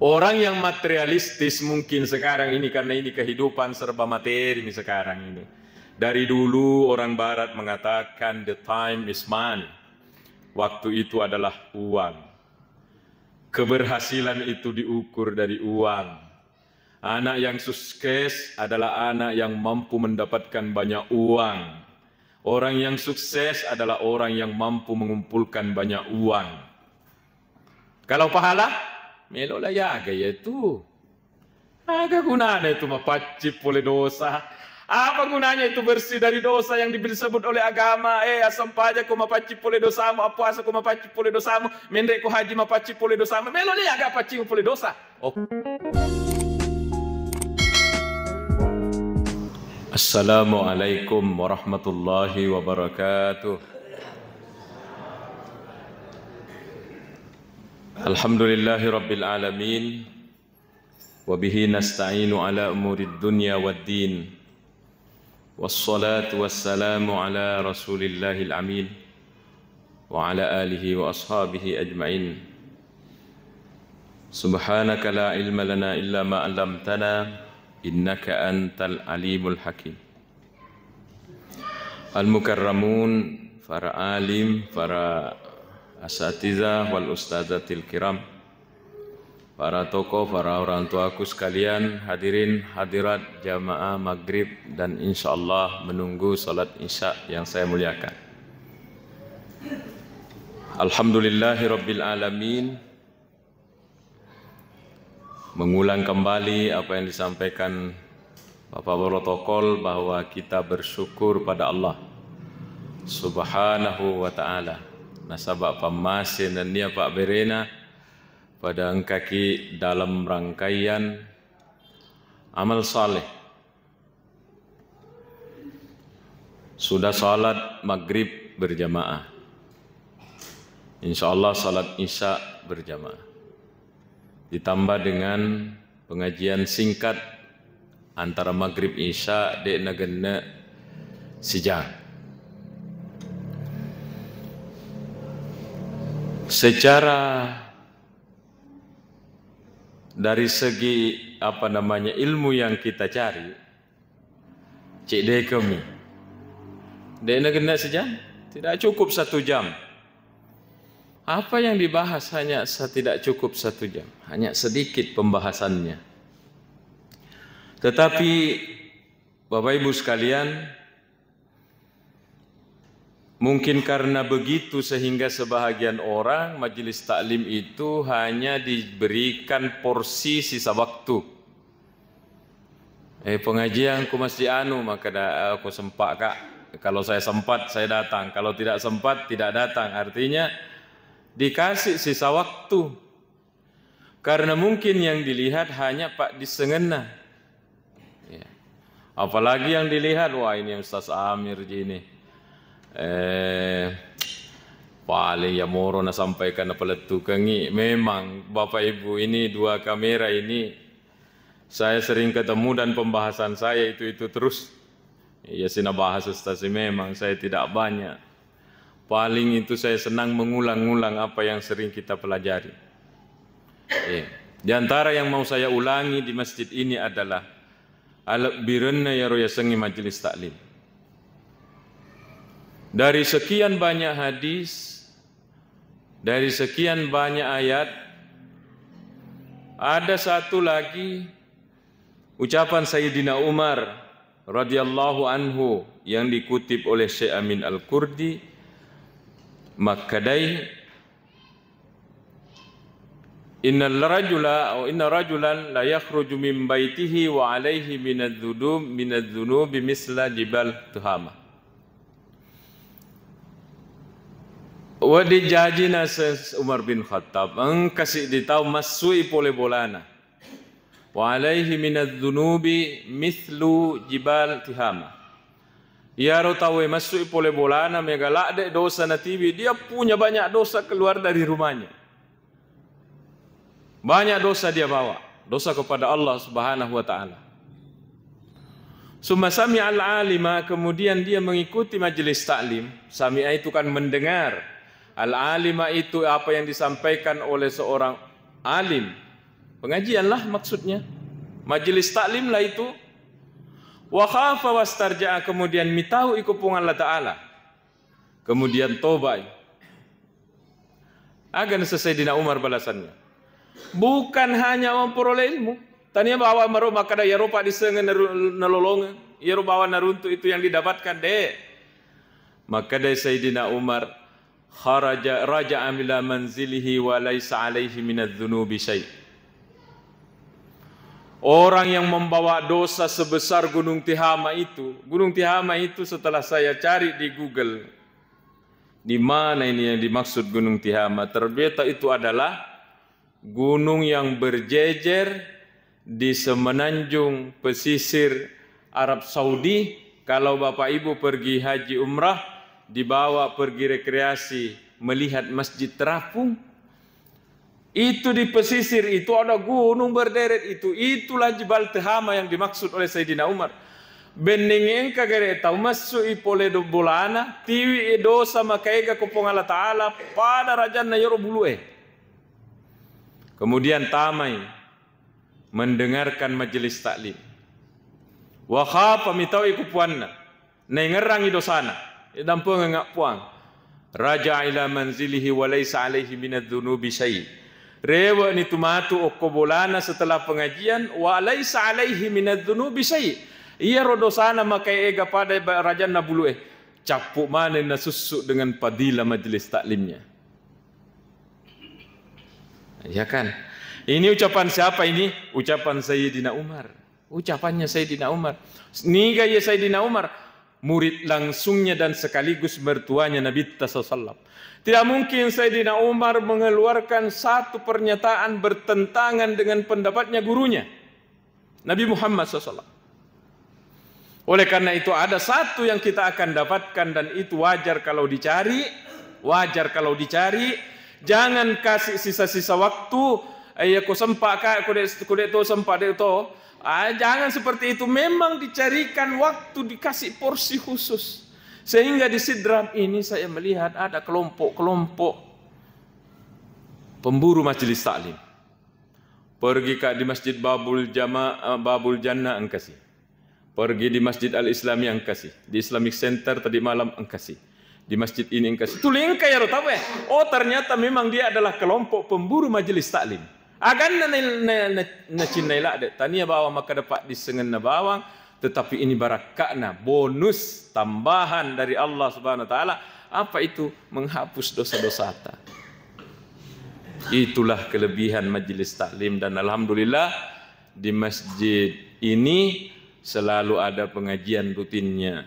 Orang yang materialistis mungkin sekarang ini, karena ini kehidupan serba materi ini sekarang ini. Dari dulu orang barat mengatakan the time is money. Waktu itu adalah uang. Keberhasilan itu diukur dari uang. Anak yang sukses adalah anak yang mampu mendapatkan banyak uang. Orang yang sukses adalah orang yang mampu mengumpulkan banyak uang. Kalau pahala, melolah ya gaya itu. Agak gunanya itu mapacip oleh dosa. Apa gunanya itu bersih dari dosa yang disebut oleh agama? Asam pajak ko mapacip oleh dosamu, puasa ko mapacip oleh dosamu, mendek ko haji mapacip oleh dosamu. Melolah ya agak pacip oleh dosa. Oh. Assalamualaikum warahmatullahi wabarakatuh. Alhamdulillahi rabbil alamin. Wabihi nasta'inu ala umurid dunya wad din. Wassalatu wassalamu ala rasulillahil amin. Wa ala alihi wa ashabihi ajma'in. Subhanaka la ilma lana illa ma 'allamtana. Innaka antal alimul hakim. Al-mukarramun, para alim, para asatidzah wal ustadzatil kiram, para tokoh, para orang tuaku sekalian, hadirin hadirat jamaah maghrib dan insyaallah menunggu salat isya yang saya muliakan. Alhamdulillahi rabbil alamin. Mengulang kembali apa yang disampaikan Bapak Protokol bahwa kita bersyukur pada Allah Subhanahu wa ta'ala. Nasabak pamasin dan dia Pak Berena pada kaki dalam rangkaian amal saleh. Sudah salat maghrib berjamaah. InsyaAllah salat isya berjamaah. Ditambah dengan pengajian singkat antara maghrib isya dek nagena sejam. Secara dari segi ilmu yang kita cari, cik dek kami, dek nagena sejam, tidak cukup 1 jam. Apa yang dibahas hanya tidak cukup 1 jam, hanya sedikit pembahasannya. Tetapi Bapak Ibu sekalian, mungkin karena begitu sehingga sebahagian orang majelis taklim itu hanya diberikan porsi sisa waktu. Pengajian ku mesti maka aku sempat kak. Kalau saya sempat saya datang, kalau tidak sempat tidak datang. Artinya dikasih sisa waktu. Karena mungkin yang dilihat hanya Pak disengena. Ya. Apalagi yang dilihat, wah ini Ustaz Amir gini. Paling ya moro na sampaikan apa letukangi. Memang Bapak Ibu ini 2 kamera ini saya sering ketemu dan pembahasan saya itu terus. Ya sina bahas Ustaz memang saya tidak banyak. Paling itu saya senang mengulang-ulang apa yang sering kita pelajari. Di antara yang mau saya ulangi di masjid ini adalah al-birna ya roya sengi majelis taklim. Dari sekian banyak hadis, dari sekian banyak ayat, ada satu lagi ucapan Sayyidina Umar radhiyallahu anhu yang dikutip oleh Syekh Amin Al-Kurdi. Makadai inna rajulan la yakhruju min baitihi wa alaihi minadh-dhunubi misla jibal tuhama. Wa dijajina Umar bin Khattab kasih ditahu masui pole bolana. Wa alaihi minadh-dhunubi mithlu jibal tuhama. Ya rotawe masuk pole bolana megalak dek dosa natibi, dia punya banyak dosa keluar dari rumahnya. Banyak dosa dia bawa, dosa kepada Allah Subhanahu wa ta'ala. Summa sami'a al-alima, kemudian dia mengikuti majelis taklim. Sami'a itu kan mendengar. Al-alima itu apa yang disampaikan oleh seorang alim. Pengajian lah maksudnya. Majelis taklim lah itu. Wa khafa wastarja'a, kemudian mitau ikupung Allah Ta'ala. Kemudian tobat. Agan Sayyidina Umar balasannya. Bukan hanya memperoleh ilmu. Tanya bawa merubah kada ya rupa disengen nololongan. Ya bawa naruntu itu yang didapatkan deh. Maka dari Sayyidina Umar raja'a ila manzilihi wa laisa alaihi minadz-dzunubi syai'. Orang yang membawa dosa sebesar Gunung Tihama itu setelah saya cari di Google, di mana ini yang dimaksud Gunung Tihama? Ternyata itu adalah gunung yang berjejer di semenanjung pesisir Arab Saudi. Kalau Bapak Ibu pergi haji umrah, dibawa pergi rekreasi melihat masjid terapung, itu di pesisir itu ada gunung berderet itu. Itulah Jabal Tihama yang dimaksud oleh Sayyidina Umar. Bendingin kagere tahu masuk ipole do bolana tiwi dosa makaiga kupong Allah Ta'ala pada rajana yoro bulue. Kemudian tamai mendengarkan majelis taklim. Wa khafa mitau ikupuanna nengerangi dosana dampung ngak puang. Raja ila manzilihi wa laisa alaihi minadz-dzunubi syai'. Rewa ni tumatu okobolana setelah pengajian wa laisa alaihi minadz-dzunubi syai'. Ia rodosana makai ega pada raja nabulueh. Capuk mana na susuk dengan padila majelis taklimnya. Ya kan? Ini ucapan siapa ini? Ucapan Sayyidina Umar. Ucapannya Sayyidina Umar. Niga ya Sayyidina Umar, murid langsungnya dan sekaligus mertuanya Nabi sallallahu. Tidak mungkin Sayyidina Umar mengeluarkan satu pernyataan bertentangan dengan pendapatnya gurunya, Nabi Muhammad SAW. Oleh karena itu ada satu yang kita akan dapatkan dan itu wajar kalau dicari. Wajar kalau dicari. Jangan kasih sisa-sisa waktu. Ko sempat kak, kude to sempat itu. Jangan seperti itu. Memang dicarikan waktu, dikasih porsi khusus. Sehingga di Sidram ini saya melihat ada kelompok-kelompok pemburu majelis taklim. Pergi di Masjid Babul Jannah angkasi. Pergi di Masjid Al-Islami angkasi. Di Islamic Center tadi malam angkasi. Di masjid ini angkasi. Tuling kaya tahu oh ternyata memang dia adalah kelompok pemburu majelis taklim. Agan na cinaila de tania bawa maka dapat disengen na bawang. Tetapi ini barakakna, bonus tambahan dari Allah Subhanahu wa taala. Apa itu? Menghapus dosa-dosa kita. Itulah kelebihan majelis taklim dan alhamdulillah di masjid ini selalu ada pengajian rutinnya.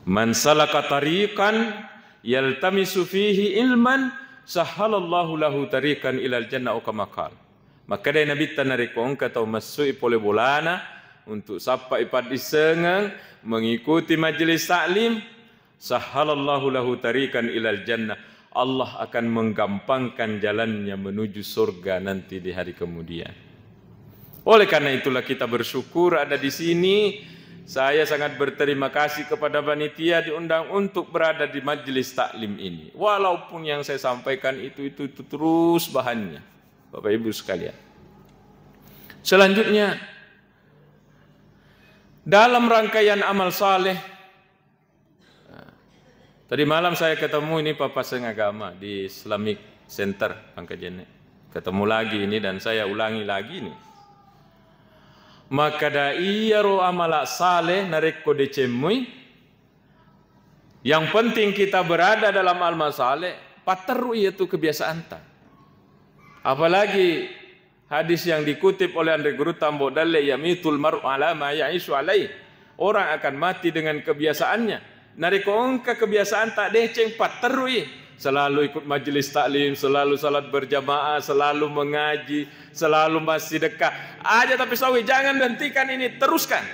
Man salaka tariqan yaltamisu fihi ilman sahhalallahu lahu tariqan ilal jannah kama qala. Maka dari Nabi tanarikong kata masuk ipole bolana untuk sapa ipad disengang mengikuti majelis taklim, sahhalallahu lahu tariqan ilal jannah. Allah akan menggampangkan jalannya menuju surga nanti di hari kemudian. Oleh karena itulah kita bersyukur ada di sini. Saya sangat berterima kasih kepada panitia diundang untuk berada di majelis taklim ini. Walaupun yang saya sampaikan itu terus bahannya. Bapak Ibu sekalian. Selanjutnya dalam rangkaian amal saleh, tadi malam saya ketemu ini papasan agama di Islamic Center Pangkajennek. Ketemu lagi ini dan saya ulangi lagi ini. Maka da iyaro amala saleh nareko decemui. Yang penting kita berada dalam amal saleh, pateru itu kebiasaan ta. Apalagi hadis yang dikutip oleh Andre Guru Tambo Dalle yamitul mar'u ala ma ya'ishu alaih. Orang akan mati dengan kebiasaannya. Nariko engka kebiasaan tak deceng paterui. Selalu ikut majelis taklim, selalu salat berjamaah, selalu mengaji, selalu masih dekat. Aja tapi sawi jangan hentikan ini, teruskan.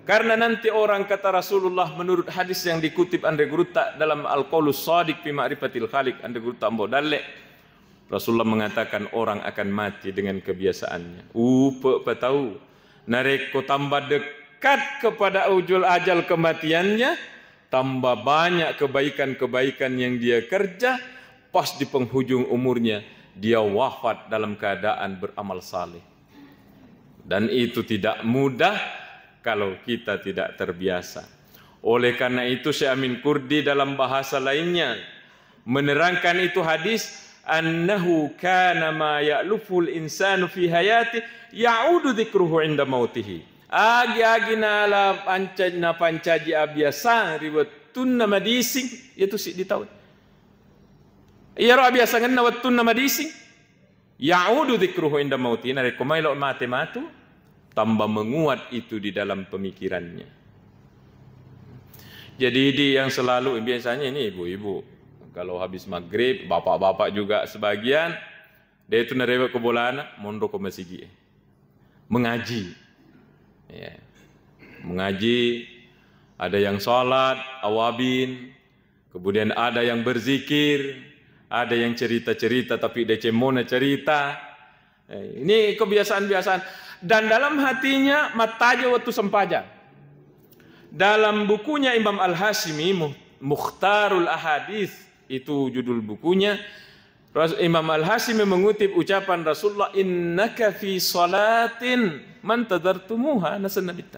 Karena nanti orang kata Rasulullah menurut hadis yang dikutip Andre Guru dalam Al-Qaulus Shadiq fi Ma'rifatil Khaliq Andre Guru Tambo Dalle. Rasulullah mengatakan orang akan mati dengan kebiasaannya. Tahu. Nareko tambah dekat kepada ujul ajal kematiannya, tambah banyak kebaikan-kebaikan yang dia kerja, pas di penghujung umurnya dia wafat dalam keadaan beramal saleh. Dan itu tidak mudah kalau kita tidak terbiasa. Oleh karena itu Syekh Amin Kurdi dalam bahasa lainnya menerangkan itu hadis, annahu kana ma ya'luful insanu fi hayati ya'udu dzikruhu 'inda mautihi. Agi-agi nala pancaji abiasa riwatun nama dising itu sih ditahu. Iya ro abiasa ngan nawatun nama dising. Ya'udu dzikruhu 'inda mautihi, nare kumailo mate-matu tambah menguat itu di dalam pemikirannya. Jadi di yang selalu biasanya ini ibu-ibu kalau habis maghrib, bapak-bapak juga sebagian, dia itu nerewek ke bolana, mondok ke masjid, mengaji, ya. Mengaji, ada yang sholat, awabin, kemudian ada yang berzikir, ada yang cerita-cerita tapi dia cemona cerita. Ini kebiasaan-biasaan. Dan dalam hatinya mataja waktu sempaja. Dalam bukunya Imam Al-Hashimi, Mukhtarul Ahadits, itu judul bukunya, Imam Al-Hashimi mengutip ucapan Rasulullah, innaka fi salatin man tadartumuha nasanabita.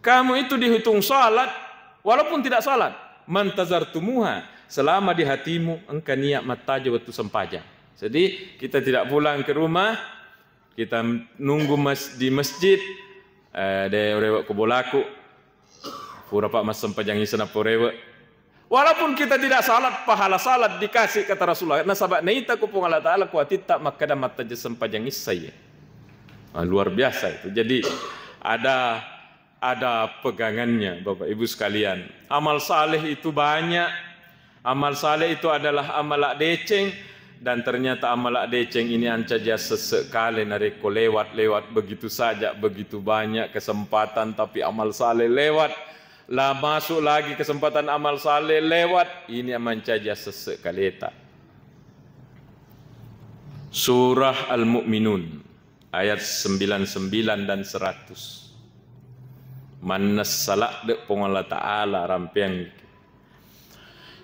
Kamu itu dihitung salat walaupun tidak salat, man tadartumuha, selama di hatimu engkau niat mataja waktu sempaja. Jadi kita tidak pulang ke rumah, kita nunggu di masjid, de rewek ke bolaku, pura pak mas sempajangi sana porewe. Walaupun kita tidak salat, pahala salat dikasih kata Rasulullah. Nah sahabat naita ku pung Allah Ta'ala kuatit tak makada mata sempajangi saya. Nah, luar biasa itu. Jadi ada pegangannya Bapak Ibu sekalian. Amal saleh itu banyak. Amal saleh itu adalah amal deceng. Dan ternyata amal deceng ini ancaja sesekali nareko lewat begitu saja, begitu banyak kesempatan tapi amal saleh lewat. Lah masuk lagi kesempatan amal saleh lewat, ini ancaja sesekali tak. Surah Al-Mu'minun ayat 99 dan 100. Manas salak de pong Allah Ta'ala rampiang.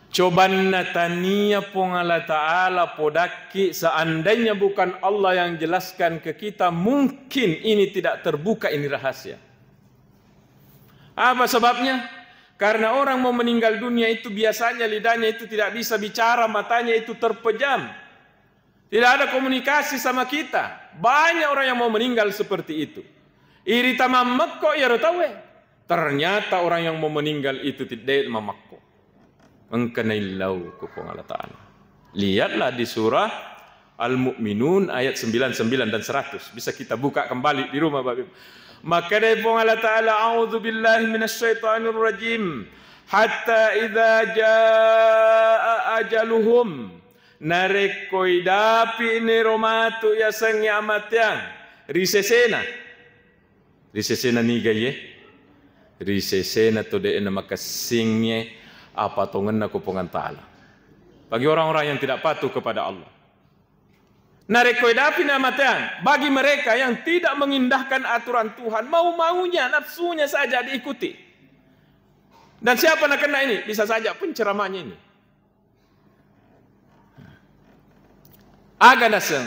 Coban natania pong Allah Ta'ala podaki, seandainya bukan Allah yang jelaskan ke kita, mungkin ini tidak terbuka, ini rahasia. Apa sebabnya? Karena orang mau meninggal dunia itu biasanya lidahnya itu tidak bisa bicara, matanya itu terpejam. Tidak ada komunikasi sama kita. Banyak orang yang mau meninggal seperti itu. Iri tamamak kok ya rotawe. Ternyata orang yang mau meninggal itu tidak mamakko. Engkanailau kupong Allah Ta'ala. Lihatlah di surah Al-Mu'minun ayat 99 dan 100. Bisa kita buka kembali di rumah Bapak Ibu. Maka dari Allah Ta'ala, a'udzu billahi minasyaitonir rajim, hatta idza jaa ajaluhum, narekoi dapi ni romatu ya sangi amatyang risesena ni gaye risesena to de na makasingye apa tongen na kupungan Ta'ala. Bagi orang-orang yang tidak patuh kepada Allah, narekoidapi namatan, bagi mereka yang tidak mengindahkan aturan Tuhan, mau-maunya, nafsunya saja diikuti. Dan siapa nak kena ini? Bisa saja penceramahnya ini. Aga naseng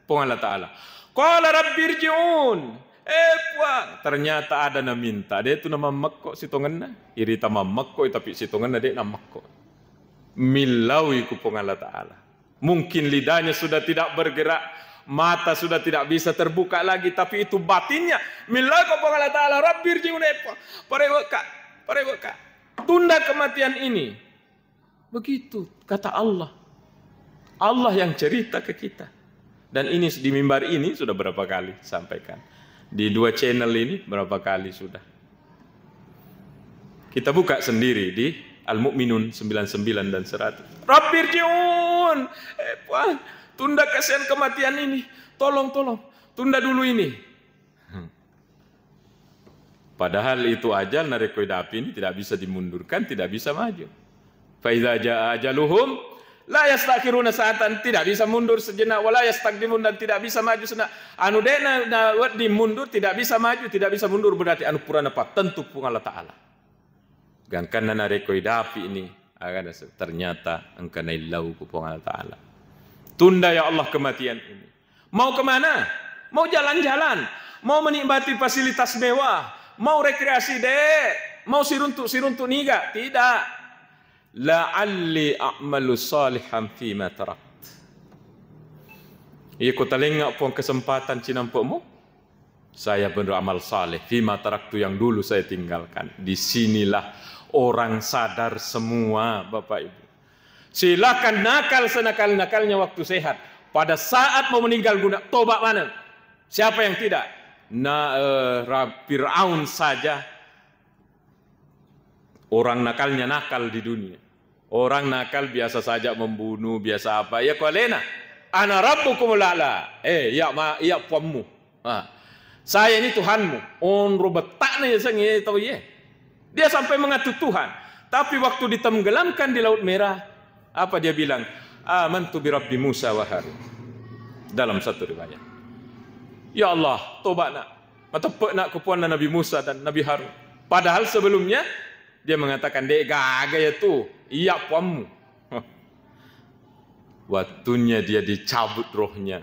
pong Allah Ta'ala. Qala rabbirji'un. Ternyata ada na minta. Dia itu nama makko si tongenna. Irita mamakko tapi si tongenna dia nama makko. Milawi ku pong Allah Ta'ala. Mungkin lidahnya sudah tidak bergerak, mata sudah tidak bisa terbuka lagi, tapi itu batinnya. Milaku Allah Ta'ala, Rabbirji'un, parewaka, tunda kematian ini. Begitu kata Allah. Allah yang cerita ke kita. Dan ini di mimbar ini sudah berapa kali sampaikan. Di 2 channel ini berapa kali sudah. Kita buka sendiri di Al-Mu'minun 99 dan 100. Rabbirji'un, tunda kasihan kematian ini. Tolong, tunda dulu ini. Padahal itu ajal narekoidapi ini tidak bisa dimundurkan, tidak bisa maju. Fa idza jaa ajaluhum la yastakhiruna sa'atan, tidak bisa mundur sejenak, wala yastaqdimun, dan tidak bisa maju sejenak. Anu dena dimundur tidak bisa maju, tidak bisa mundur, berarti anu purana tentu pun Allah Ta'ala. Gangkan na rekoidapi ini ternyata engkanailau kupong Allah Ta'ala. Tunda ya Allah kematian ini. Mau kemana? Mau jalan-jalan, mau menikmati fasilitas mewah, mau rekreasi dek, mau siruntuk niga? Tidak. La'alli a'malu salihan fima tarakt. Ia kau telengak pun kesempatan cinampukmu. Saya beramal saleh fima taraktu yang dulu saya tinggalkan. Disinilah orang sadar semua, Bapak Ibu. Silakan nakal senakal-nakalnya waktu sehat. Pada saat mau meninggal guna tobat mana? Siapa yang tidak? Fir'aun saja orang nakalnya nakal di dunia. Orang nakal biasa saja membunuh, biasa apa? Ya kualena. Ana rabbukumul a'la. Ya puammu. Saya ini Tuhanmu. On robetaknya ya sange tahu ye. Dia sampai mengaku Tuhan. Tapi waktu ditenggelamkan di Laut Merah, apa dia bilang? Amantu bi Rabbi Musa wa Harun. Dalam satu riwayat. Ya Allah, tobat nak. Matepek nak kepuan Nabi Musa dan Nabi Harun. Padahal sebelumnya dia mengatakan, dek gaga ya tu, iya puammu. Waktunya dia dicabut rohnya.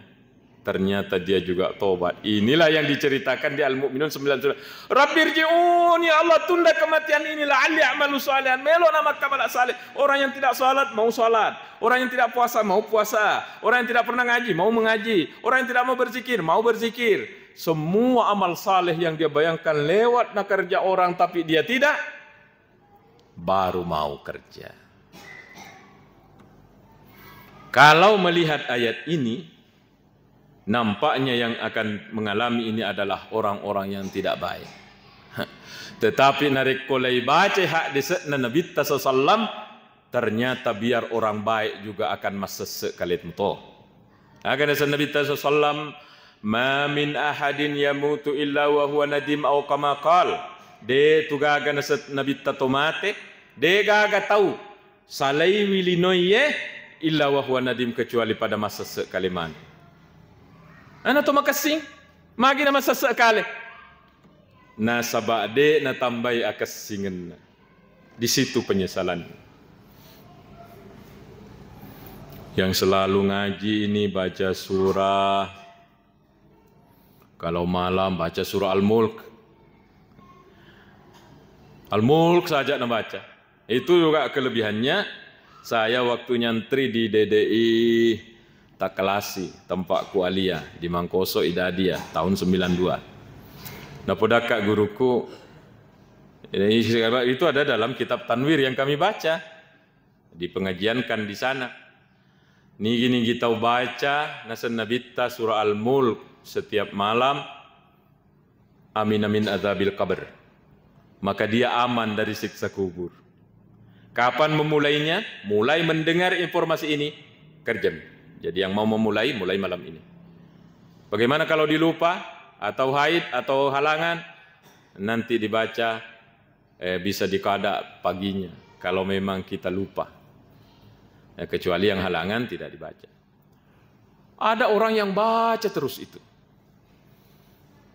Ternyata dia juga tobat. Inilah yang diceritakan di Al-Mu'minun 9. Rabbirji'un, ya Allah tunda kematian ini la'alli a'malu salihan. Melo nama kamal salih. Orang yang tidak salat mau salat. Orang yang tidak puasa mau puasa. Orang yang tidak pernah ngaji mau mengaji. Orang yang tidak mau berzikir mau berzikir. Semua amal saleh yang dia bayangkan lewat nak kerja orang tapi dia tidak, baru mau kerja. Kalau melihat ayat ini, nampaknya yang akan mengalami ini adalah orang-orang yang tidak baik. Tetapi narik kolai baca hak disana Nabi sallam, ternyata biar orang baik juga akan masuk kalit muto. Akan disana Nabi sallam, ma min ahadin yamutu illa wa huwa nadim aw kama qal. De tugaga nasat Nabi tatomate, de gaga tahu salai wilinoye illa wa huwa nadim, kecuali pada masa sekaliman. Ana to makasing magi na masa sekali. Na sabade na tambay akasingen. Di situ penyesalan. Yang selalu ngaji ini baca surah. Kalau malam baca surah Al-Mulk. Al-Mulk saja nak baca. Itu juga kelebihannya. Saya waktu nyantri di DDI Takalasi, tempatku alia di Mangkoso Idadia tahun 92. Nah, podakak guruku itu ada dalam kitab Tanwir yang kami baca, dipengajiankan di sana. Nigi kita baca nasan nabita surah Al-Mulk setiap malam. Amin amin adzabil qabr. Maka dia aman dari siksa kubur. Kapan memulainya? Mulai mendengar informasi ini, kerjam. Jadi yang mau mulai malam ini. Bagaimana kalau dilupa, atau haid, atau halangan? Nanti dibaca, bisa dikada paginya. Kalau memang kita lupa. Kecuali yang halangan tidak dibaca. Ada orang yang baca terus itu.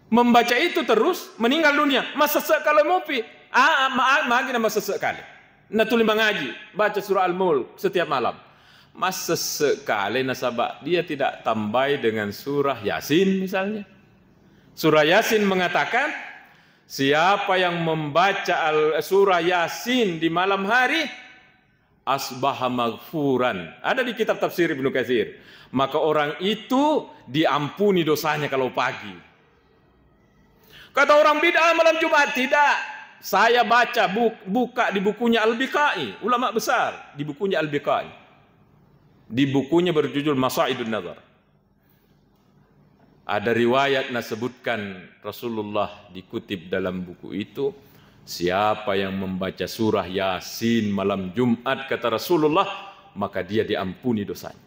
Membaca itu terus, meninggal dunia. Masa sekali mopi. Magi nama sesekali. Nah tulis mengaji, baca surah Al-Mulk setiap malam. Masa sekali nasabak dia tidak tambai dengan surah Yasin misalnya. Surah Yasin mengatakan, siapa yang membaca surah Yasin di malam hari, asbaha maghfuran. Ada di kitab tafsir Ibnu Katsir. Maka orang itu diampuni dosanya kalau pagi. Kata orang bid'ah malam Jumat, tidak. Saya baca buka di bukunya Al-Biqai, ulama besar di bukunya Al-Biqai. Di bukunya berjudul Masaidun Nazar. Ada riwayat nasebutkan Rasulullah dikutip dalam buku itu, siapa yang membaca surah Yasin malam Jumat kata Rasulullah, maka dia diampuni dosanya.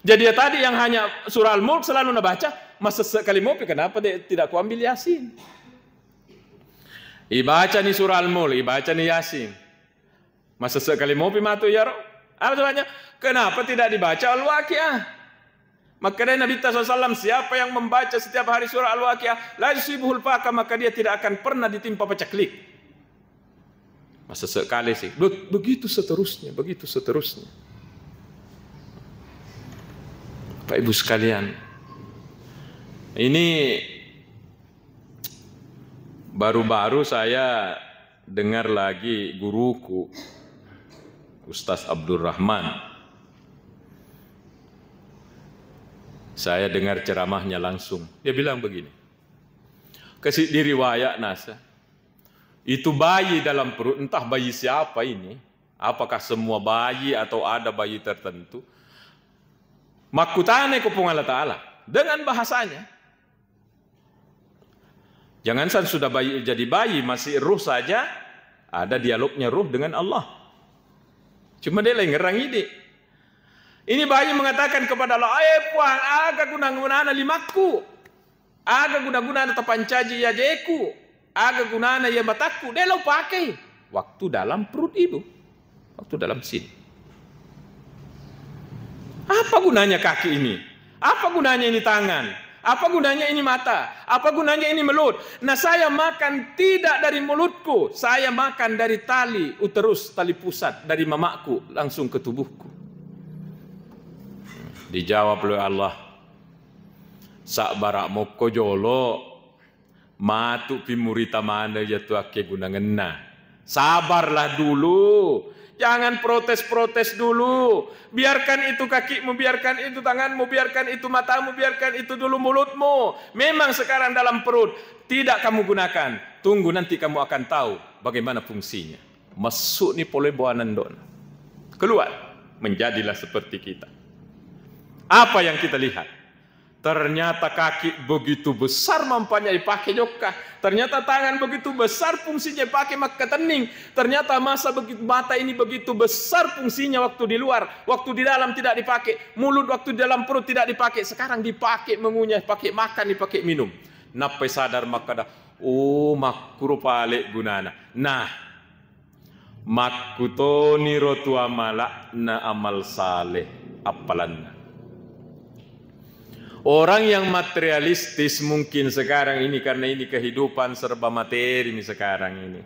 Jadi ya tadi yang hanya surah Al-Mulk selalu nabaca, masa sekali mau kenapa dia tidak kuambil Yasin? Ibaca ni surah Al-Mulk, ibaca ni Yasin. Masa sekali mau matu ya roh. Apa sebabnya? Kenapa tidak dibaca Al-Waqiah? Maka dari Nabi SAW, siapa yang membaca setiap hari surah Al-Waqiah, la yusibuhul faqa, maka dia tidak akan pernah ditimpa pacaklik. Masa sekali sih. Begitu seterusnya, begitu seterusnya. Pak Ibu sekalian, ini baru-baru saya dengar lagi guruku, Ustaz Abdul Rahman. Saya dengar ceramahnya langsung. Dia bilang begini, di riwayat nasa, itu bayi dalam perut, entah bayi siapa ini, apakah semua bayi atau ada bayi tertentu, makutane kupung Allah Ta'ala dengan bahasanya. Jangan sudah bayi jadi bayi, masih ruh saja, ada dialognya ruh dengan Allah. Cuma dia lagi ngerang ide. Ini bayi mengatakan kepada Allah, puang, aga guna-gunana limaku, aga guna-gunana tapancaji ya jeku, aga gunana ya mataku, dia lo pakai waktu dalam perut ibu, waktu dalam sin. Apa gunanya kaki ini? Apa gunanya ini tangan? Apa gunanya ini mata? Apa gunanya ini mulut? Nah, saya makan tidak dari mulutku, saya makan dari tali uterus, tali pusat dari mamaku langsung ke tubuhku. Dijawab oleh Allah, sak barak moko jolo matu pimurita mana jatuh ake guna ngena. Sabarlah dulu, jangan protes-protes dulu. Biarkan itu kakimu, biarkan itu tanganmu, biarkan itu matamu, biarkan itu dulu mulutmu. Memang sekarang dalam perut tidak kamu gunakan. Tunggu nanti kamu akan tahu bagaimana fungsinya. Masuk ni pole boanandon. Keluar, menjadilah seperti kita. Apa yang kita lihat? Ternyata kaki begitu besar mampanya dipakai juga. Ternyata tangan begitu besar fungsinya dipakai maka kening. Ternyata mata ini begitu besar fungsinya waktu di luar. Waktu di dalam tidak dipakai. Mulut waktu di dalam perut tidak dipakai. Sekarang dipakai mengunyah, pakai makan, dipakai minum. Napai sadar maka dah. Oh, makro palik gunana. Nah, makutoni rotu amala na amal saleh apalanna. Orang yang materialistis mungkin sekarang ini, karena ini kehidupan serba materi ini sekarang ini.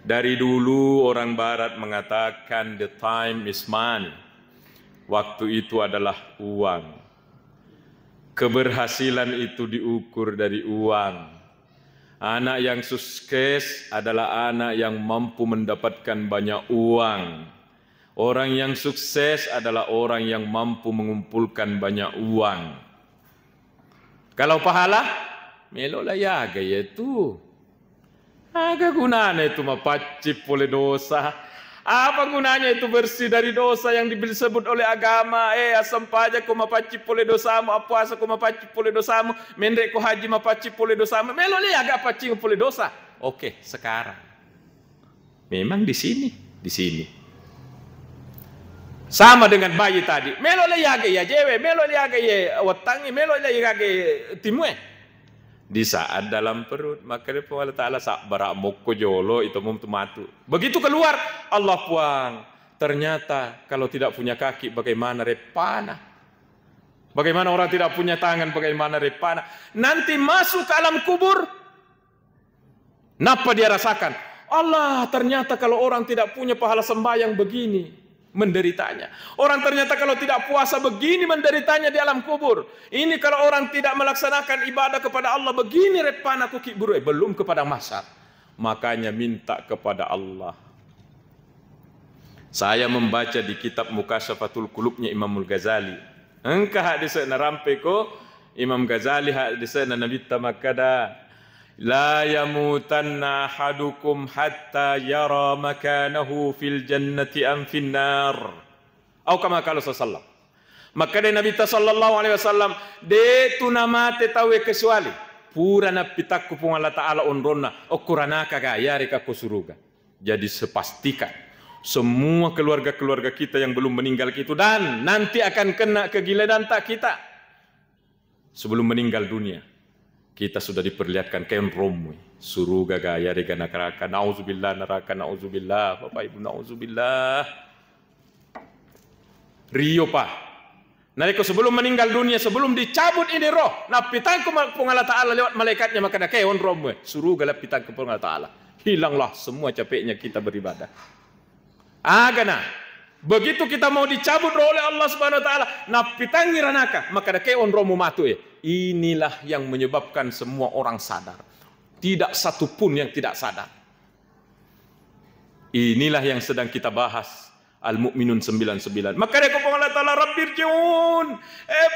Dari dulu orang barat mengatakan the time is money. Waktu itu adalah uang. Keberhasilan itu diukur dari uang. Anak yang sukses adalah anak yang mampu mendapatkan banyak uang. Orang yang sukses adalah orang yang mampu mengumpulkan banyak uang. Kalau pahala, melolah ya gaya itu. Agak gunanya itu mapacip oleh dosa. Apa gunanya itu bersih dari dosa yang disebut oleh agama? Asam paja ko mapacip oleh dosamu, apuasa ko mapacip oleh dosamu, mendek ko haji mapacip oleh dosamu. Melolah ya agak pacip oleh dosa. Oke, sekarang. Memang di sini. Sama dengan bayi tadi. Melo le yage ya jewe, melo le yage ya watangi, melo le yage timue. Di saat dalam perut, maka dia Allah Ta'ala sak barak moko jolo itu matu. Begitu keluar, Allah puang. Ternyata kalau tidak punya kaki, bagaimana repana? Bagaimana orang tidak punya tangan, bagaimana repana? Nanti masuk ke alam kubur, napa dia rasakan? Allah, ternyata kalau orang tidak punya pahala sembahyang begini menderitanya. Orang ternyata kalau tidak puasa begini menderitanya di alam kubur. Ini kalau orang tidak melaksanakan ibadah kepada Allah begini repana kuki buru, belum kepada masyar. Makanya minta kepada Allah. Saya membaca di kitab Mukashafatul Qulubnya Imamul Ghazali. Engkah hadis na rampe ko Imam Ghazali hadis na Nabi tamakada la yamutanna ahadukum hatta yara makanahu fil jannati am fin nar. Atau kama qala sallallahu. Maka dari Nabi sallallahu alaihi wasallam de tunamate tawe kecuali pura na pitakku pun Allah Ta'ala onronna okurana kaga yari ka kusuruga. Jadi sepastikan semua keluarga-keluarga kita yang belum meninggal itu dan nanti akan kena kegilaan tak kita sebelum meninggal dunia. Kita sudah diperlihatkan kain romu, suruga gaya rega neraka, nauzubillah neraka, nauzubillah, Bapak Ibu nauzubillah. Rio pak, nalika sebelum meninggal dunia, sebelum dicabut ini roh, napitan ku Allah Ta'ala lewat malaikatnya maka ada kain romu, suruga lapitan ku Allah Ta'ala. Hilanglah semua capeknya kita beribadah. Agana, Begitu kita mau dicabut oleh Allah Subhanahu wa taala, napitangi ranaka, maka keon romo matu ya. Inilah yang menyebabkan semua orang sadar. Tidak satu pun yang tidak sadar. Inilah yang sedang kita bahas. Al-Mu'minun 99. Maka dia kata Allah Ta'ala, Rabbirji'un.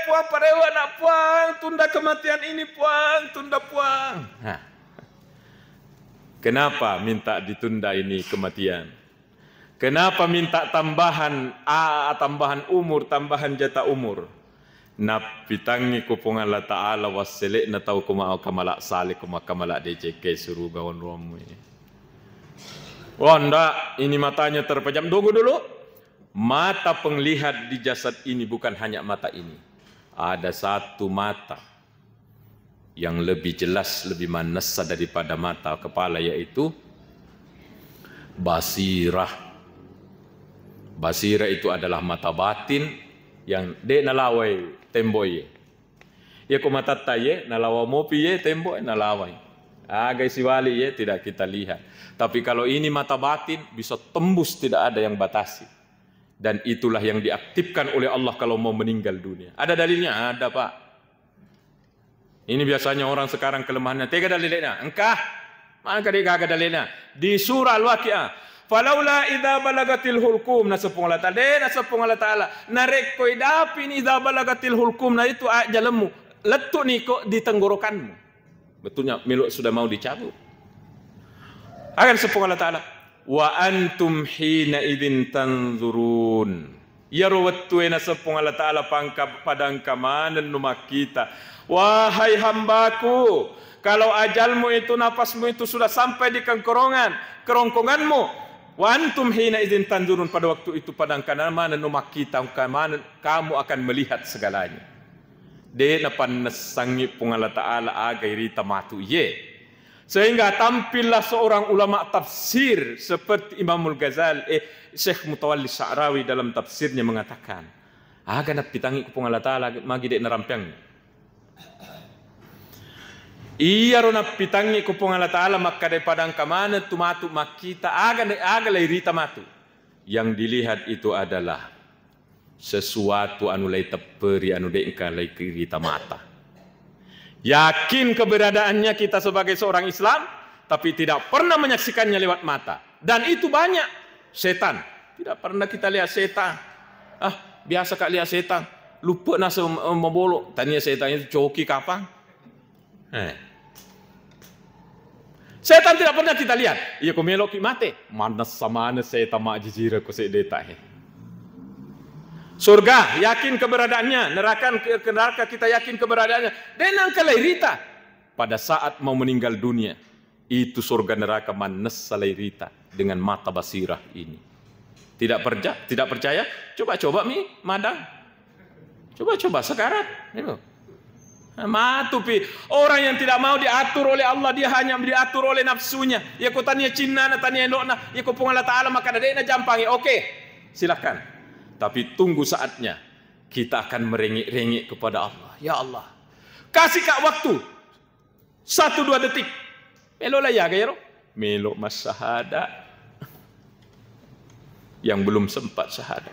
Puang parewa nak puang. Tunda kematian ini puang. Tunda puang. Nah. Kenapa minta ditunda ini kematian? Kenapa minta tambahan umur, tambahan jatah umur? Napitangi kupung Allah Ta'ala wasilek na tahu kumau kamalak salik kumakamala DJK suruh gawan romu ini. Wah ndak, ini matanya terpejam. Tunggu dulu. Mata penglihat di jasad ini bukan hanya mata ini. Ada satu mata yang lebih jelas, lebih manasa daripada mata kepala, yaitu basirah. Basirah itu adalah mata batin yang dek nalawai temboy. Ya ko mata taye nalawa mopi ye temboy nalawai. Agai siwali ye tidak kita lihat. Tapi kalau ini mata batin bisa tembus, tidak ada yang batasi. Dan itulah yang diaktifkan oleh Allah kalau mau meninggal dunia. Ada dalilnya? Ada Pak. Ini biasanya orang sekarang kelemahannya. Tega dalilnya? Engkah? Maka dia gak ada dalilnya. Di surah Al-Waqi'ah. Falaula idza balagatil hulqum, nasapung Allah Ta'ala narekoi dapin idza balagatil hulqum, nah itu ajalmu letuk ni kok di tenggorokanmu. Betulnya milu sudah mau dicabut. Akan sepung Allah Ta'ala, wa antum hina idzin tanzurun. Ya rawattu nasapung Allah Ta'ala pangkap padang kamanan numak kita. Wahai hambaku, kalau ajalmu itu, napasmu itu sudah sampai di kerongkonganmu, wa antum hina idzin tanzurun, pada waktu itu padang kanan numak kita kamu akan melihat segalanya. De napan nasangi pungala Ta'ala agai rita matu ye. Sehingga tampillah seorang ulama tafsir seperti Imamul Ghazali, Syekh Mutawalli Sya'rawi dalam tafsirnya mengatakan, aga napitangi pungala Ta'ala magi de narampiang. Iya rona pitangi kupung Allah Ta'ala maka daripada kamana tu matu makita aga lairita matu. Yang dilihat itu adalah sesuatu anu lai teperi anu dengka lai kirita mata. Yakin keberadaannya kita sebagai seorang Islam, tapi tidak pernah menyaksikannya lewat mata. Dan itu banyak. Setan, tidak pernah kita lihat setan. Biasa kak lihat setan, lupa nasa membolok. Tanya setan itu coki kapan? Setan tidak pernah kita lihat. Ia ko melok ki mate. Mana samana setan mak jijira ko se deta he. Surga yakin keberadaannya, neraka kita yakin keberadaannya. Denang kalairita pada saat mau meninggal dunia. Itu surga neraka manes salairita dengan mata basirah ini. Tidak percaya? Coba mi madang. Coba sekarang. Matu pi orang yang tidak mau diatur oleh Allah, dia hanya diatur oleh nafsunya. Ya ko tanya cinna na tanya elokna, ya ko pung Allah Ta'ala maka dadena jampangi. Oke, silakan. Tapi tunggu saatnya kita akan merengek-rengek kepada Allah. Ya Allah, kasih kak waktu 1-2 detik. Melo lah ya gairo. Melo mas syahada yang belum sempat syahada.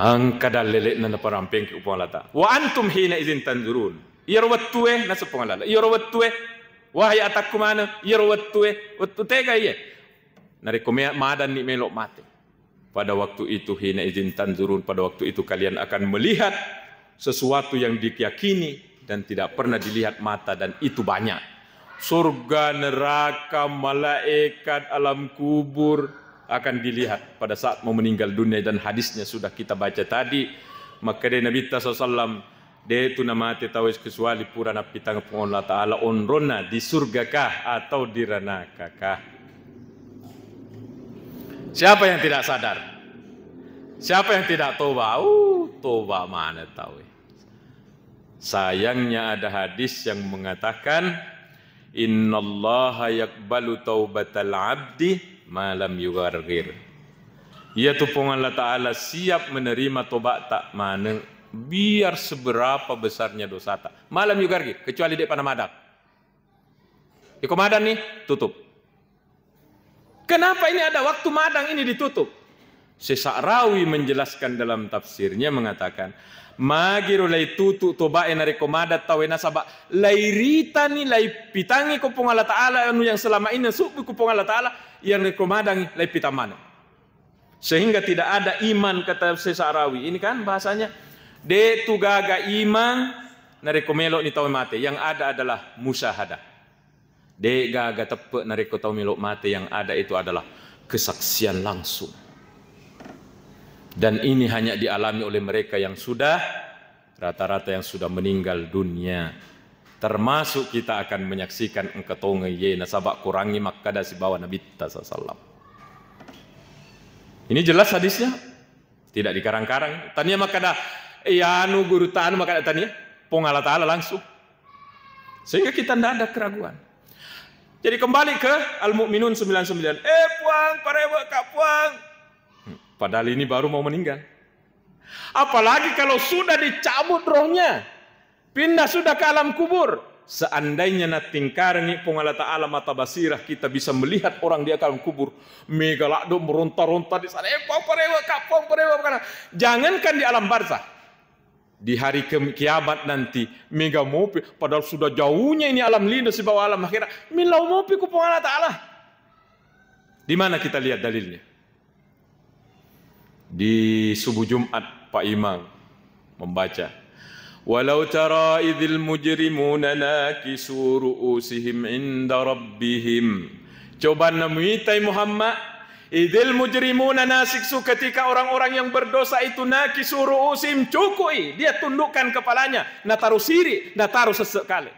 Angkada lelek nana parampeng ke upang lata. Wa antum hina izin tanzurun. Yarwattuwe nasa pangalala. Yarwattuwe. Wahai atakku mana? Yarwattuwe. Wattu tega iya. Narekomea madan ni melok mati. Pada waktu itu hina izin tanzurun. Pada waktu itu kalian akan melihat sesuatu yang diyakini dan tidak pernah dilihat mata, dan itu banyak. Surga, neraka, malaikat, alam kubur akan dilihat pada saat mau meninggal dunia, dan hadisnya sudah kita baca tadi. Maka dari Nabi SAW, dia itu nama tawis kesuali pura nabi tangga Allah Ta'ala onrona di surga kah atau di neraka kah? Siapa yang tidak sadar? Siapa yang tidak toba? Toba mana tahu. Sayangnya ada hadis yang mengatakan, innallaha yaqbalu taubatal abdi malam yugargir. Ya tupung Allah Ta'ala siap menerima tobat tak mana, biar seberapa besarnya dosa tak. Malam yugargir, kecuali dia pada madak. Iko madan nih, tutup. Kenapa ini ada waktu madang ini ditutup? Sesa'rawi menjelaskan dalam tafsirnya mengatakan, magiru lay tutu tobae na rekomadat tawe nasaba lay rita ni lay pitangi ko pong Allah Ta'ala anu yang selama ini subuh ko pong Allah Ta'ala yang rekomadang lay pitamana. Sehingga tidak ada iman, kata Sesa'rawi. Ini kan bahasanya de tugaga iman na rekomelo ni tawe mate, yang ada adalah musyahadah. De gaga tepe na reko tawe melo mate, yang ada itu adalah kesaksian langsung. Dan ini hanya dialami oleh mereka yang sudah rata-rata yang sudah meninggal dunia. Termasuk kita akan menyaksikan engketonge ye nasabak kurangi makkada si bawa Nabi sallallahu. Ini jelas hadisnya, tidak dikarang-karang. Tania makada ya anu guru tanu makada tania pong Allah Ta'ala langsung. Sehingga kita tidak ada keraguan. Jadi kembali ke Al-Mu'minun 99. Puang, parewa kak puang. Padahal ini baru mau meninggal. Apalagi kalau sudah dicabut rohnya, pindah sudah ke alam kubur. Seandainya natingkarengi pong Allah Ta'ala mata basirah, kita bisa melihat orang di alam kubur. Megalakdo meronta-ronta di sana. Puang, parewa kak puang, parewa kak. Jangankan di alam barzah. Di hari kiamat nanti mega mopi, padahal sudah jauhnya ini alam lindas di bawah alam akhirat, milau mopi ku pong Allah Ta'ala. Di mana kita lihat dalilnya? Di subuh Jumat Pak Imam membaca, walau tara idzil mujrimuna nakisu ru'usihim inda rabbihim. Coba namuitai Muhammad, idzil mujrimuna nasiksu, ketika orang-orang yang berdosa itu nakisu ru'usihim, cukui, dia tundukkan kepalanya, na taruh siri, na taruh sesekali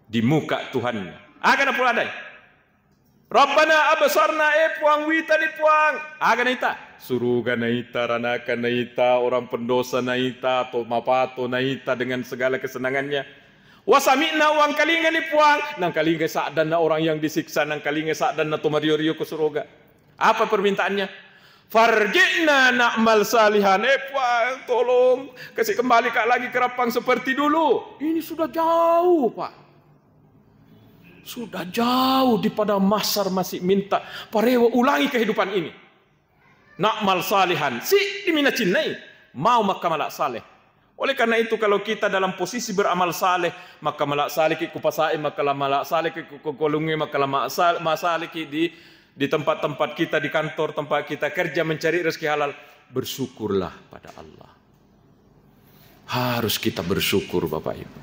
di muka Tuhannya. Akan apa adai? Rabbana abasarna puang wita di puang. Agan ita suruga naita, ranaka naita, orang pendosa naita, atau mapato naita dengan segala kesenangannya. Wasami'na uang kalinga ni puang, nang kalinga sa'dan na orang yang disiksa, nang kalinga sa'dan na tumario-rio ke suruga. Apa permintaannya? Farji'na na'mal salihan. Puang, tolong kasih kembali kak lagi ke rapang seperti dulu. Ini sudah jauh Pak. Sudah jauh di pada mahsyar masih minta parewa ulangi kehidupan ini. Na'mal salihan. Si dimina cinnai. Mau maka malak saleh. Oleh karena itu kalau kita dalam posisi beramal saleh, maka malak saleh ki kupasai, maka malak saleh ki kukolungi, maka masaleh ki di tempat-tempat kita, di kantor tempat kita kerja mencari rezeki halal, bersyukurlah pada Allah. Harus kita bersyukur Bapak Ibu.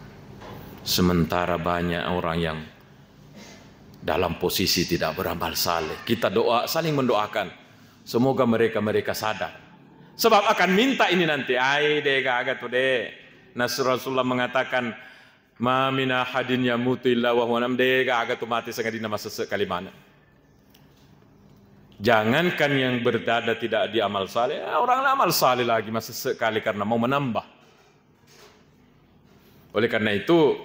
Sementara banyak orang yang dalam posisi tidak beramal saleh. Kita doa, saling mendoakan. Semoga mereka sadar. Sebab akan minta ini nanti. Ai de gaga tu de. Rasulullah mengatakan, ma min ahadin yamutu illa wa huwa nam de gaga tu mati sengadina masa sekali mana. Jangankan yang berdada tidak diamal saleh, orang amal saleh lagi masa sekali karena mau menambah. Oleh karena itu,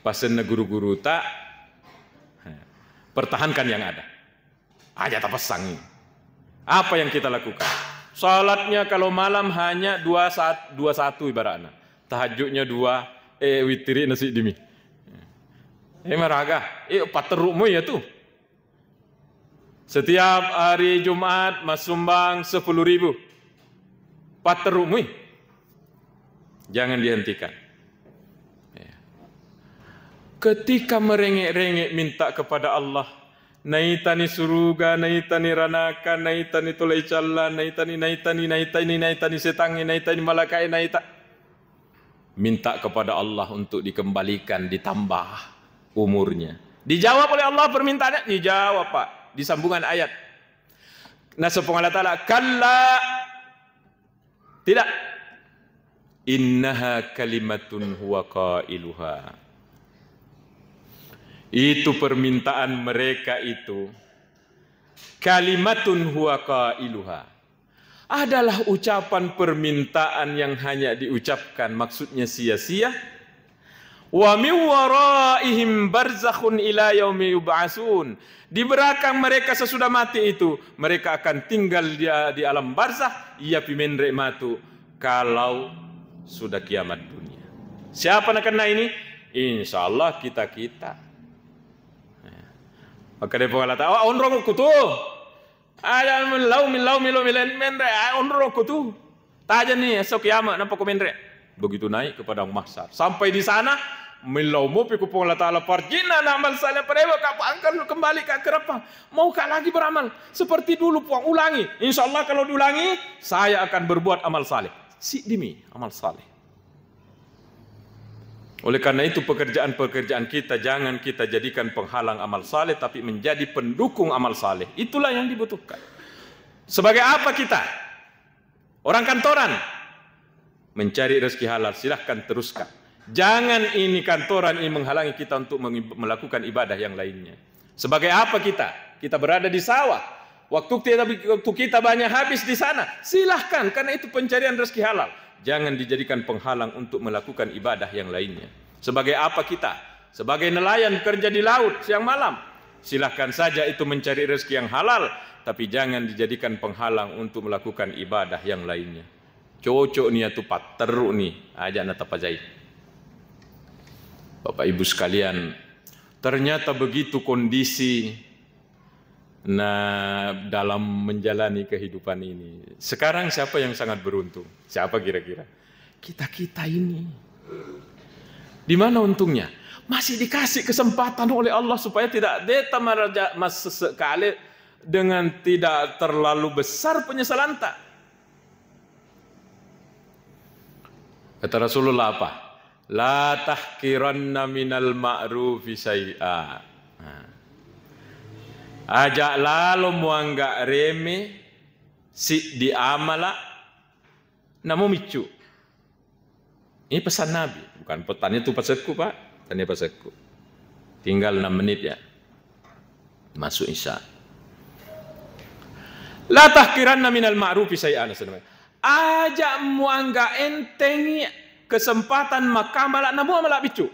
pasen guru-guru tak pertahankan yang ada. Aja tak pasang. Apa yang kita lakukan? Salatnya kalau malam hanya 21 ibaratnya. Tahajudnya 2, witri nasi dimi. Meraga, paterukmu ya tuh. Setiap hari Jumat mas sumbang 10.000. Paterukmu. Jangan dihentikan. Ketika merengek-rengek minta kepada Allah, naitani suruga, naitani ranaka, naitani tulai calla, naitani setangi, naitani malakai, naita. Minta kepada Allah untuk dikembalikan, ditambah umurnya. Dijawab oleh Allah permintaannya? Dijawab Pak. Di sambungan ayat. Nah subhanahu wa ta'ala, kalla. Tidak. Innaha kalimatun huwa qailuha. Itu permintaan mereka itu kalimatun huwa qailuha, adalah ucapan permintaan yang hanya diucapkan, maksudnya sia-sia. Wa min waraihim barzakhun ila yaumi yub'atsun. Di belakang mereka sesudah mati itu, mereka akan tinggal di alam barzakh, ia pimen matu kalau sudah kiamat dunia. Siapa nak kena ini? Insyaallah kita. Maka dia pengala ta, onrong kutu. Aja lau milen menre, onrong kutu. Taja nih esok kiamat nampak menre. Begitu naik ke padang mahsyar. Sampai di sana milau mo piku pengala taala parjina amal saleh parewa kau angkat kembali ke kerapa. Mau kah lagi beramal seperti dulu puang ulangi. Insyaallah kalau diulangi saya akan berbuat amal saleh. Si demi amal saleh. Oleh karena itu pekerjaan-pekerjaan kita jangan kita jadikan penghalang amal saleh, tapi menjadi pendukung amal saleh. Itulah yang dibutuhkan. Sebagai apa kita? Orang kantoran mencari rezeki halal, silahkan teruskan. Jangan ini kantoran ini menghalangi kita untuk melakukan ibadah yang lainnya. Sebagai apa kita? Kita berada di sawah. Waktu kita banyak habis di sana, silahkan, karena itu pencarian rezeki halal. Jangan dijadikan penghalang untuk melakukan ibadah yang lainnya. Sebagai apa kita? Sebagai nelayan kerja di laut siang malam. Silahkan saja itu mencari rezeki yang halal, tapi jangan dijadikan penghalang untuk melakukan ibadah yang lainnya. Cocok nih tupat teruk nih aja natapajai. Bapak Ibu sekalian, ternyata begitu kondisi dalam menjalani kehidupan ini. Sekarang siapa yang sangat beruntung? Siapa kira-kira? Kita ini. Di mana untungnya? Masih dikasih kesempatan oleh Allah supaya tidak sekali dengan tidak terlalu besar penyesalan tak. Kata Rasulullah apa? La tahkiranna minal ma'rufi syai'a. Ajak lalu muanggak reme si di amala namu micu. Ini pesan Nabi, bukan petannya itu pesanku Pak, pesannya pesanku. Tinggal 6 menit ya, masuk isya. La tahkiranna minal ma'rufi syai'an. Ajak muanggak entengi kesempatan makamala namu amala bicu.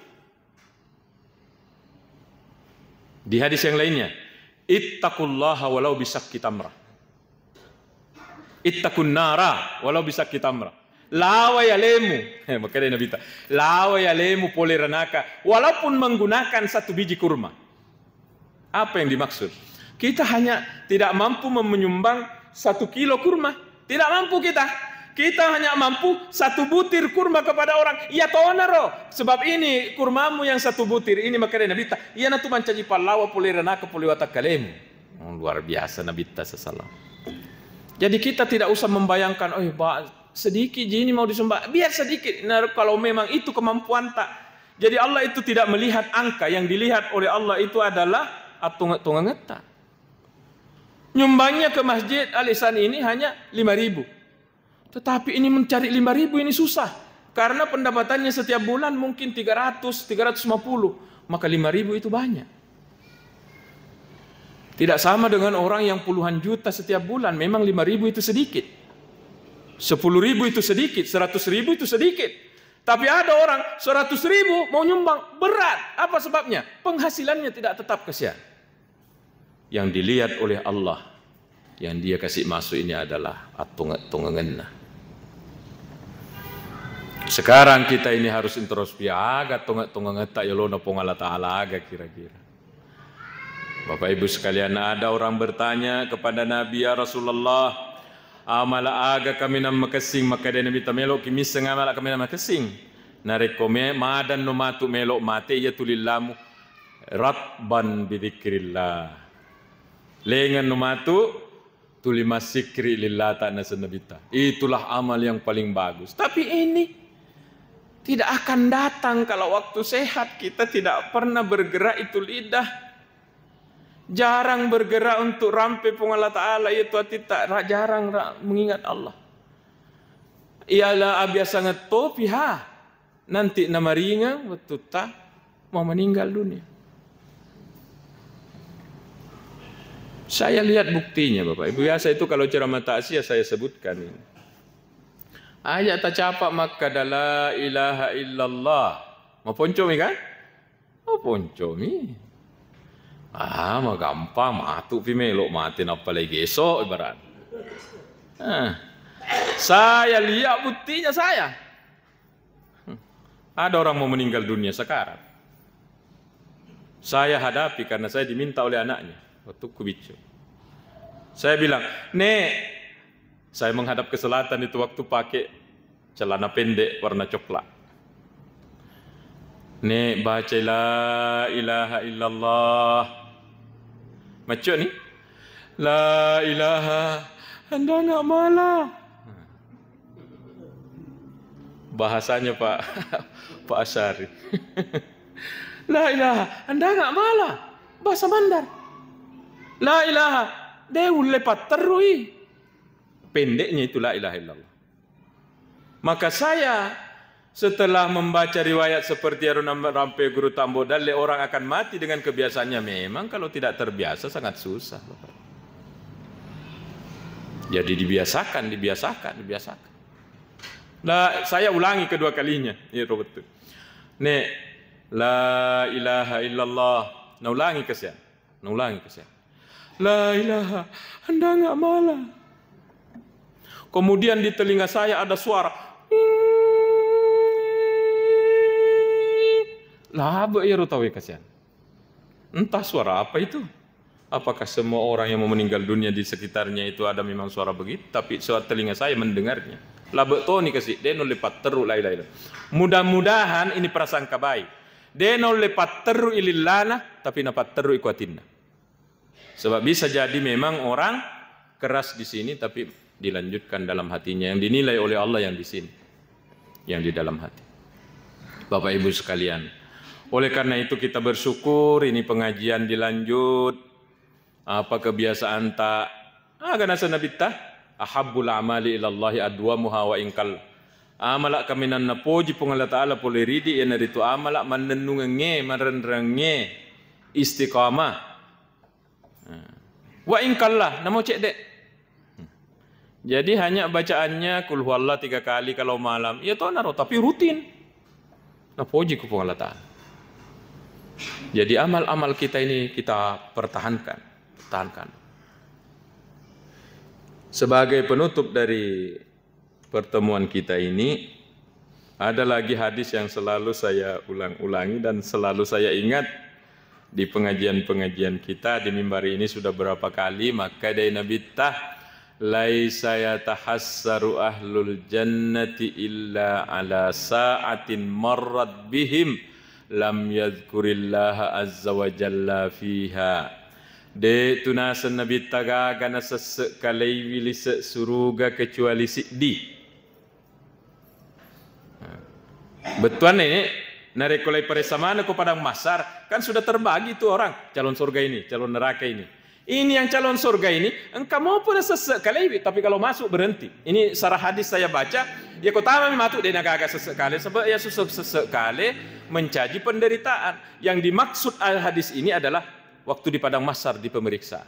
Di hadis yang lainnya, ittaqullaha walau bisakki tamrah. Ittaqun nara walau bisakki tamrah. Lawa ya lemu. Makanya Nabi lawa ya lemu poleranaka walaupun menggunakan 1 biji kurma. Apa yang dimaksud? Kita hanya tidak mampu menyumbang 1 kilo kurma. Tidak mampu kita. Kita hanya mampu 1 butir kurma kepada orang. Ya tonaro. Sebab ini kurmamu yang 1 butir. Ini makanya Nabi iya natu mancaji palawa poleranaka polewata kalemu. Luar biasa Nabi sallallahu. Jadi kita tidak usah membayangkan, oh sedikit ini mau disumbang, biar sedikit. Nah, kalau memang itu kemampuan tak. Jadi Allah itu tidak melihat angka, yang dilihat oleh Allah itu adalah atungangeta. Nyumbangnya ke Masjid Al-Ihsan ini hanya 5.000. Tetapi ini mencari 5.000 ini susah. Karena pendapatannya setiap bulan mungkin 300, 350. Maka 5.000 itu banyak. Tidak sama dengan orang yang puluhan juta setiap bulan. Memang 5.000 itu sedikit. 10.000 itu sedikit. 100.000 itu sedikit. Tapi ada orang 100.000 mau nyumbang. Berat. Apa sebabnya? Penghasilannya tidak tetap kesian. Yang dilihat oleh Allah, yang dia kasih masuk ini adalah atungenna. Sekarang kita ini harus introspeksi. Aga tungengeta yolona pongala ta'ala aga kira-kira. Bapak Ibu sekalian, ada orang bertanya kepada Nabi, ya Rasulullah, amala aga kami nam makasing, maka dia Nabi tamelok kimi sengamala kami nam makasing. Narekome madan no matu melok mate ya tulillamu ratban bidzikrillah. Lengan no matu tulima sikri lillah ta'na sanabita. Itulah amal yang paling bagus. Tapi ini tidak akan datang kalau waktu sehat kita tidak pernah bergerak itu lidah. Jarang bergerak untuk rampai pengala ta'ala itu tidak jarang mengingat Allah. Ialah biasa ngetopi nanti nama ringan betul tak mau meninggal dunia. Saya lihat buktinya Bapak Ibu. Biasa itu kalau ceramah takziah saya sebutkan ini. Ayat tacapak maka la ilaha illallah. Mau poncomi kan? Mau poncomi. Mah gampang, matu pimelok mati apa lagi esok ibarat. Saya lihat buktinya saya. Ada orang mau meninggal dunia sekarang. Saya hadapi karena saya diminta oleh anaknya waktu kubicu. Saya bilang, Nek, saya menghadap ke selatan itu waktu pakai celana pendek warna coklat. Nek, baca la ilaha illallah. Macam ni, la ilaha, Anda nggak malah. Bahasanya Pak Pak Asyari. La ilaha, Anda nggak malah. Bahasa Mandar. La ilaha, deul lepat terui. Pendeknya itu la ilaha illallah. Maka saya setelah membaca riwayat seperti Aruna Rampe Guru Tambo Dalle, orang akan mati dengan kebiasaannya. Memang kalau tidak terbiasa sangat susah. Jadi dibiasakan. Nah, saya ulangi kedua kalinya. Ya betul. Nek, la ilaha illallah. Nah ulangi kesian. La ilaha, Anda nggak malah. Kemudian di telinga saya ada suara. Lah, ya rutawi kasihan. Entah suara apa itu. Apakah semua orang yang mau meninggal dunia di sekitarnya itu ada memang suara begitu? Tapi suara telinga saya mendengarnya. Lah betul nih kasih. Deno lepat teru la ilaha. Mudah-mudahan ini prasangka baik. Deno lepat teru ilillana, tapi napat teru ikuatinna. Sebab bisa jadi memang orang keras di sini, tapi dilanjutkan dalam hatinya yang dinilai oleh Allah yang di sini, yang di dalam hati. Bapak Ibu sekalian, oleh karena itu kita bersyukur ini pengajian dilanjut. Apa kebiasaan tak agana sanabita ahabbul amali ilallahi adwamuha wa inkal amalak kaminan napoji pungala taala poleridi yang itu amalak manenungenge marenrenge istiqamah wa inkalla namo cek dek. Jadi hanya bacaannya kul huwallah 3 kali kalau malam. Ya toh naro tapi rutin. Nah puji ku Allah Ta'ala. Jadi amal-amal kita ini kita pertahankan. Sebagai penutup dari pertemuan kita ini, ada lagi hadis yang selalu saya ulang-ulangi dan selalu saya ingat di pengajian-pengajian kita di mimbar ini sudah berapa kali. Maka dari Nabi laisa yatahassaru ahlul jannati illa ala sa'atin marrat bihim lam yadhkurillaha azza wa jalla fiha. De tunasan Nabi tagagana sesekalai wili suruga kecuali di. Betuan ini narekolai peresamana ko padang masar kan sudah terbagi tuh orang calon surga ini, calon neraka ini. Ini yang calon surga ini, engkau mau pun sesekali, tapi kalau masuk berhenti. Ini sarah hadis saya baca, ya kau tahu masuk dia nagaga sesekali, sebab ya sesekali mencaji penderitaan. Yang dimaksud hadis ini adalah waktu di padang mahsyar di pemeriksaan.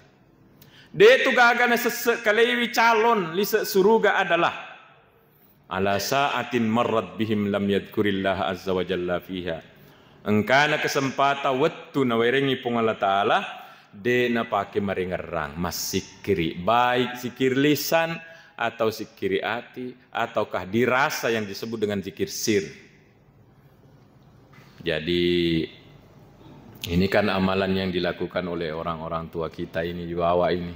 Dia itu gagana sesekali calon lisa suruga adalah ala sa'atin marrat bihim lam yadhkurillah azza wa jalla fiha. Engkana kesempatan waktu nawerengi pung Allah Ta'ala de na pakai maringerang mas sikiri, baik sikir lisan atau sikiri hati ataukah dirasa yang disebut dengan zikir sir. Jadi ini kan amalan yang dilakukan oleh orang-orang tua kita ini di bawah ini.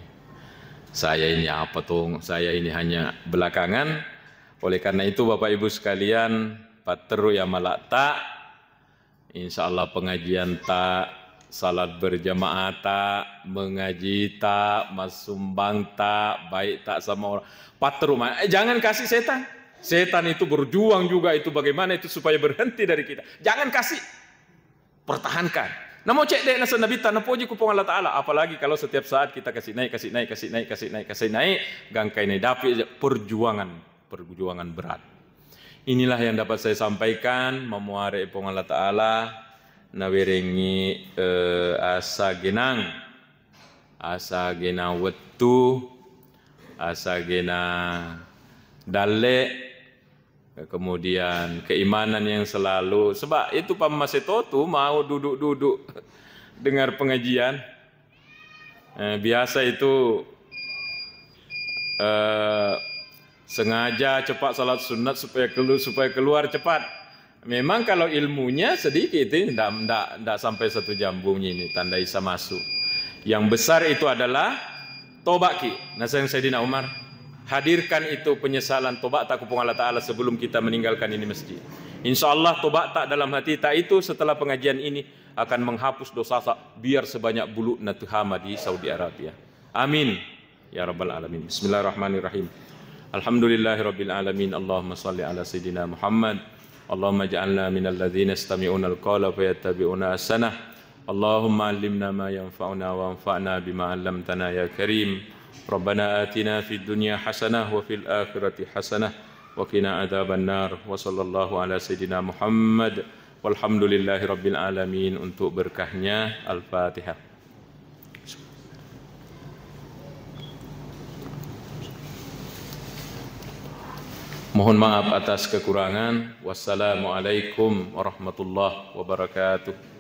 Saya ini apa tuh? Saya ini hanya belakangan. Oleh karena itu Bapak Ibu sekalian, patru ya malak tak, insyaallah pengajian tak, salat berjamaah tak, mengaji tak, masumbang tak, baik tak sama orang. Patru jangan kasih setan. Setan itu berjuang juga itu bagaimana itu supaya berhenti dari kita. Jangan kasih. Pertahankan. Namo cek dek nasa Nabi tanah puji kupong Allah Ta'ala. Apalagi kalau setiap saat kita kasih naik, gangkai naik dapi perjuangan berat. Inilah yang dapat saya sampaikan. Memuare pong Allah Ta'ala. Nawirengi asa genang wetu, asa gena dalle, kemudian keimanan yang selalu. Sebab itu pamasetotu mau duduk-duduk dengar pengajian. Biasa itu sengaja cepat salat sunat supaya keluar cepat. Memang kalau ilmunya sedikit, ini tidak sampai 1 jambung ini tanda Isa masuk. Yang besar itu adalah tobat ki. Nasihat Sayyidina Umar, hadirkan itu penyesalan tobat tak kupung Allah Ta'ala sebelum kita meninggalkan ini masjid. Insya Allah tobat tak dalam hati tak itu setelah pengajian ini akan menghapus dosa biar sebanyak bulu natuhama di Saudi Arabia. Amin ya rabbal alamin. Bismillahirrahmanirrahim. Alhamdulillahirabbil alamin. Allahumma shalli ala sayidina Muhammad. Allahumma ja'alna minal ladzina yastami'una al-qawla fayattabi'una ahsanah. Allahumma 'allimna ma yanfa'una wanfa'na bima 'allamtana ya karim. Rabbana atina fid dunya hasanah wa fil akhirati hasanah wa qina adzabannar. Wa sallallahu ala sayidina Muhammad. Walhamdulillahi rabbil alamin. Untuk berkahnya Al-Fatihah. Mohon maaf atas kekurangan. Wassalamualaikum warahmatullahi wabarakatuh.